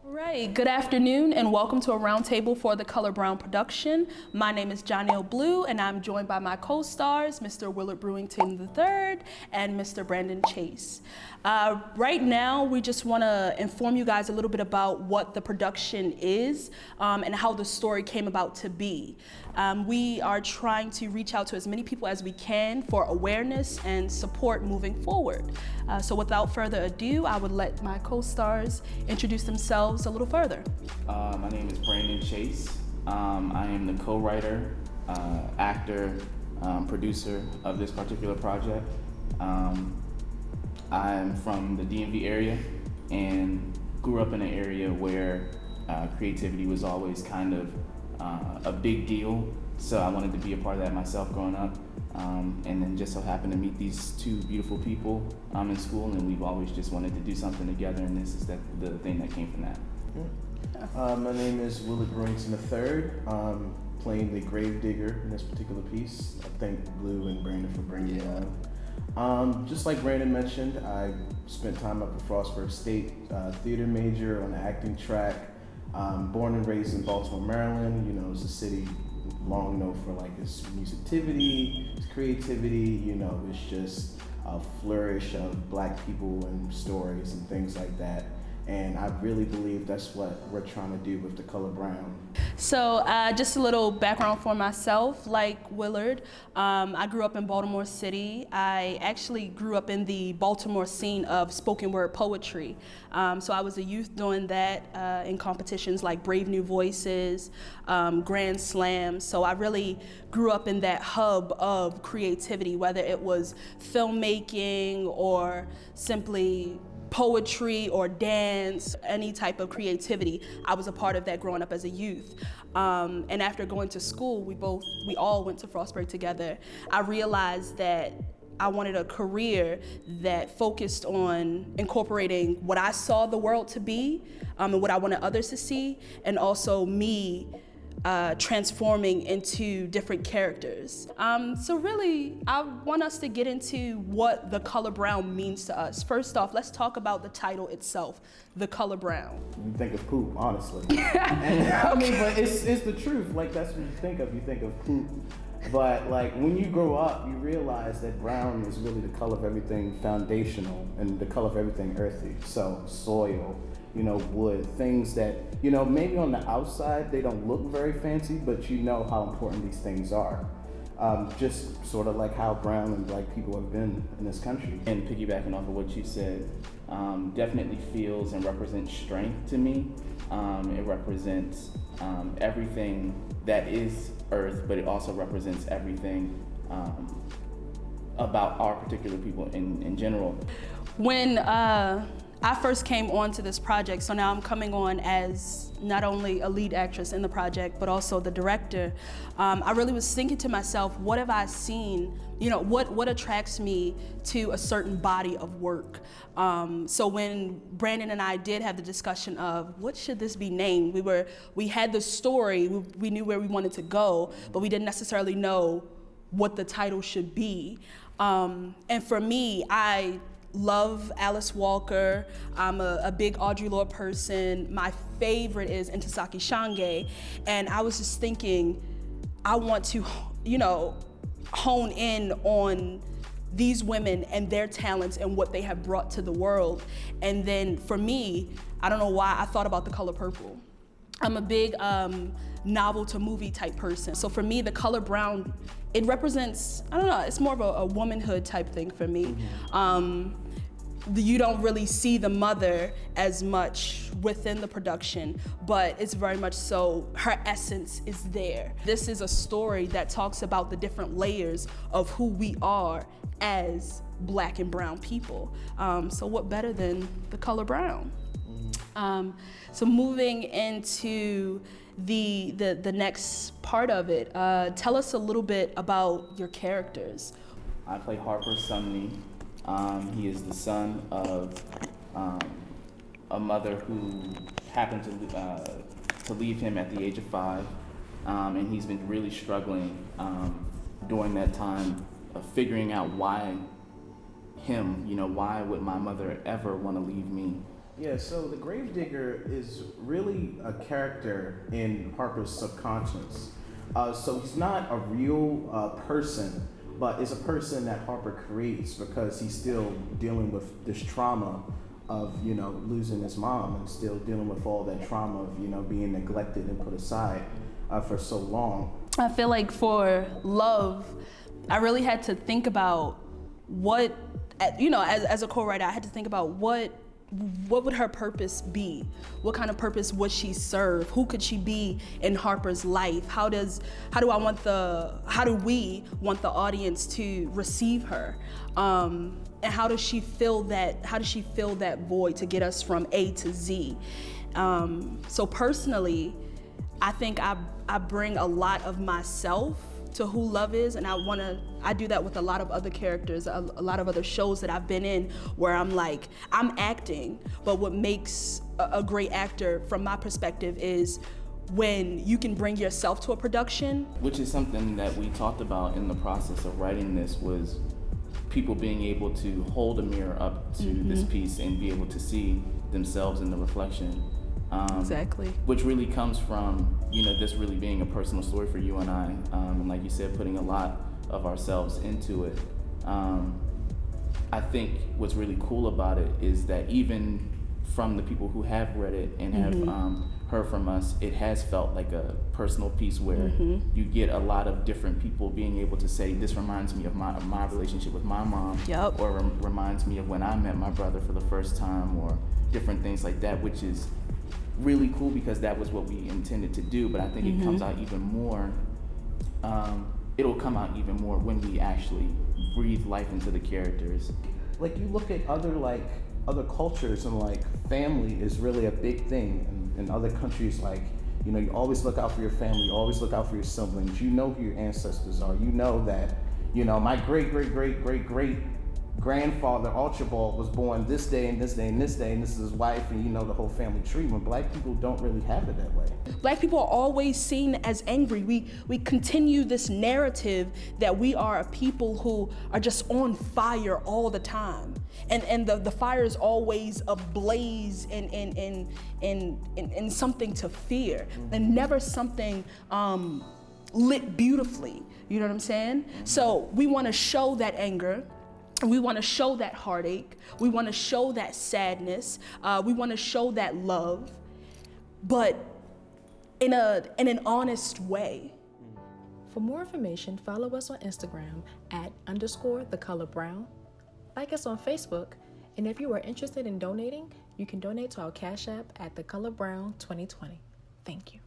Right. Good afternoon and welcome to a roundtable for the Color Brown production. My name is Jonelle Blue and I'm joined by my co-stars, Mr. Willard Brewington III and Mr. Brandon Chase. Right now, we just want to inform you guys a little bit about what the production is and how the story came about to be. We are trying to reach out to as many people as we can for awareness and support moving forward. So without further ado, I would let my co-stars introduce themselves a little further. My name is Brandon Chase. I am the co-writer, actor, producer of this particular project. I'm from the DMV area and grew up in an area where creativity was always kind of a big deal. So I wanted to be a part of that myself growing up. And then just so happened to meet these two beautiful people in school, and we've always just wanted to do something together, and this is the thing that came from that. My name is Willard Brewington III. Playing the grave digger in this particular piece. I thank Blue and Brandon for bringing me on. Just like Brandon mentioned, I spent time up at Frostburg State, theater major on the acting track. Born and raised in Baltimore, Maryland. You know, it's a city long known for like its musicality, its creativity. You know, it's just a flourish of Black people and stories and things like that. And I really believe that's what we're trying to do with The Color Brown. So just a little background for myself, like Willard. I grew up in Baltimore City. I actually grew up in the Baltimore scene of spoken word poetry. So I was a youth doing that in competitions like Brave New Voices, Grand Slams. So I really grew up in that hub of creativity, whether it was filmmaking or simply poetry or dance, any type of creativity. I was a part of that growing up as a youth. And after going to school, we all went to Frostburg together. I realized that I wanted a career that focused on incorporating what I saw the world to be and what I wanted others to see, and also me transforming into different characters. So really, I want us to get into what The Color Brown means to us. First off, let's talk about the title itself, The Color Brown. You think of poop, honestly. I mean, but it's the truth. Like, that's what you think of poop. But like, when you grow up, you realize that brown is really the color of everything foundational and the color of everything earthy. So soil, you know, wood, things that, you know, maybe on the outside they don't look very fancy, but you know how important these things are. Just sort of like how brown and Black people have been in this country. And piggybacking off of what you said, definitely feels and represents strength to me. It represents everything that is Earth, but it also represents everything about our particular people in general. When I first came on to this project, so now I'm coming on as not only a lead actress in the project, but also the director. I really was thinking to myself, what have I seen? You know, what attracts me to a certain body of work? So when Brandon and I did have the discussion of what should this be named, we had the story, we knew where we wanted to go, but we didn't necessarily know what the title should be. And for me, I love Alice Walker. I'm a big Audre Lorde person. My favorite is Ntozake Shange. And I was just thinking, I want to, you know, hone in on these women and their talents and what they have brought to the world. And then for me, I don't know why, I thought about The Color Purple. I'm a big novel to movie type person. So for me, The Color Brown, it represents, I don't know, it's more of a womanhood type thing for me. You don't really see the mother as much within the production, but it's very much so, her essence is there. This is a story that talks about the different layers of who we are as Black and brown people. So what better than The Color Brown? So moving into the next part of it, tell us a little bit about your characters. I play Harper Sumney. He is the son of a mother who happened to leave him at the age of 5, and he's been really struggling during that time of figuring out why him, you know, why would my mother ever want to leave me? Yeah, so the Gravedigger is really a character in Harper's subconscious. So he's not a real person, but it's a person that Harper creates because he's still dealing with this trauma of, you know, losing his mom, and still dealing with all that trauma of, you know, being neglected and put aside for so long. I feel like for love, I really had to think about what, you know, as a co-writer, I had to think about what would her purpose be? What kind of purpose would she serve? Who could she be in Harper's life? How do we want the audience to receive her? And how does she fill that void to get us from A to Z? So personally, I think I bring a lot of myself to who Love is, and I do that with a lot of other characters, a lot of other shows that I've been in, where I'm acting, but what makes a great actor from my perspective is when you can bring yourself to a production. Which is something that we talked about in the process of writing this, was people being able to hold a mirror up to this piece and be able to see themselves in the reflection. Exactly. Which really comes from, you know, this really being a personal story for you and I, and like you said, putting a lot of ourselves into it. I think what's really cool about it is that even from the people who have read it and have heard from us, it has felt like a personal piece where you get a lot of different people being able to say, this reminds me of my relationship with my mom, or reminds me of when I met my brother for the first time, or different things like that, which is really cool because that was what we intended to do. But I think it comes out even more, it'll come out even more when we actually breathe life into the characters. Like, you look at other cultures, and like family is really a big thing in other countries. Like, you know, you always look out for your family, you always look out for your siblings, you know who your ancestors are, you know that, you know, my great grandfather Archibald was born this day and this day and this day, and this is his wife, and you know the whole family tree. When Black people don't really have it that way. Black people are always seen as angry. We continue this narrative that we are a people who are just on fire all the time, and the fire is always ablaze in something to fear, and never something lit beautifully. You know what I'm saying? So we want to show that anger. We want to show that heartache. We want to show that sadness. We want to show that love, but in an honest way. For more information, follow us on Instagram @_thecolor_brown. Like us on Facebook, and if you are interested in donating, you can donate to our Cash App at thecolor brown 2020. Thank you.